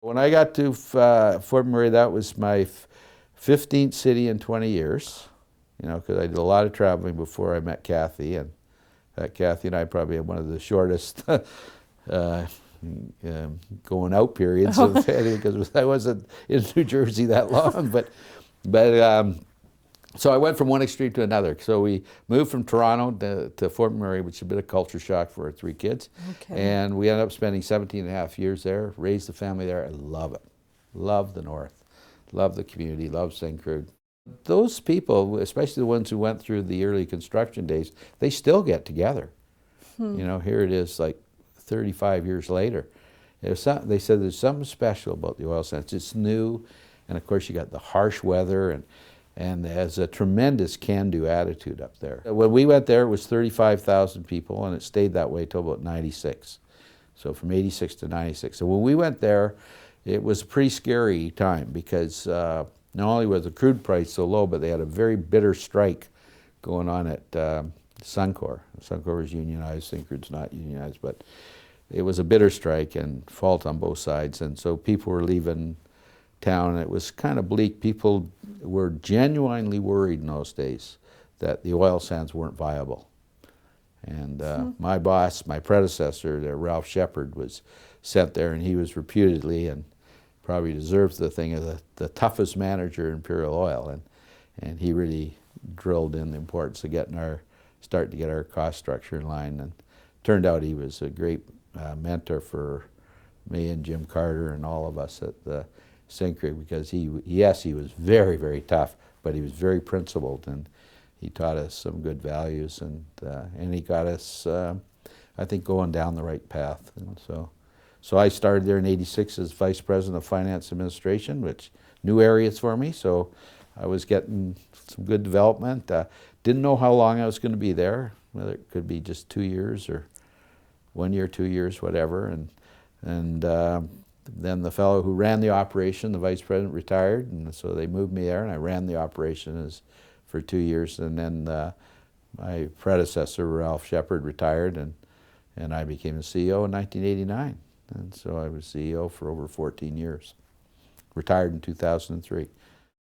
When I got to Fort McMurray, that was my 15th city in 20 years, you know, because I did a lot of traveling before I met Kathy, and Kathy and I probably had one of the shortest going out periods of anything, because I wasn't in New Jersey that long, but so I went from one extreme to another. So we moved from Toronto to Fort McMurray, which is a bit of culture shock for our three kids. Okay. And we ended up spending 17 and a half years there, raised the family there. I love it. Love the North. Love the community. Love Syncrude. Those people, especially the ones who went through the early construction days, they still get together. You know, here it is like 35 years later. They said there's something special about the oil sands. It's new, and of course you got the harsh weather, and there's a tremendous can-do attitude up there. When we went there, it was 35,000 people, and it stayed that way till about 96. So from 86 to 96. So when we went there, it was a pretty scary time, because not only was the crude price so low, but they had a very bitter strike going on at Suncor. Suncor was unionized, Syncrude's not unionized, but it was a bitter strike and fault on both sides, and so people were leaving town, and it was kind of bleak. People were genuinely worried in those days that the oil sands weren't viable. And my boss, my predecessor, Ralph Shepard, was sent there, and he was reputedly, and probably deserves the thing, of the toughest manager in Imperial Oil, and he really drilled in the importance of starting to get our cost structure in line, and turned out he was a great mentor for me and Jim Carter and all of us at the Syncrude, because he was very, very tough, but he was very principled, and he taught us some good values, and he got us, I think, going down the right path. And so I started there in '86 as Vice President of Finance Administration, which new areas for me, so I was getting some good development. Didn't know how long I was going to be there, whether it could be just 2 years or 1 year, 2 years, whatever. And then the fellow who ran the operation, the vice president, retired, and so they moved me there, and I ran the operation for 2 years. And then my predecessor, Ralph Shepard, retired, and I became the CEO in 1989. And so I was CEO for over 14 years. Retired in 2003.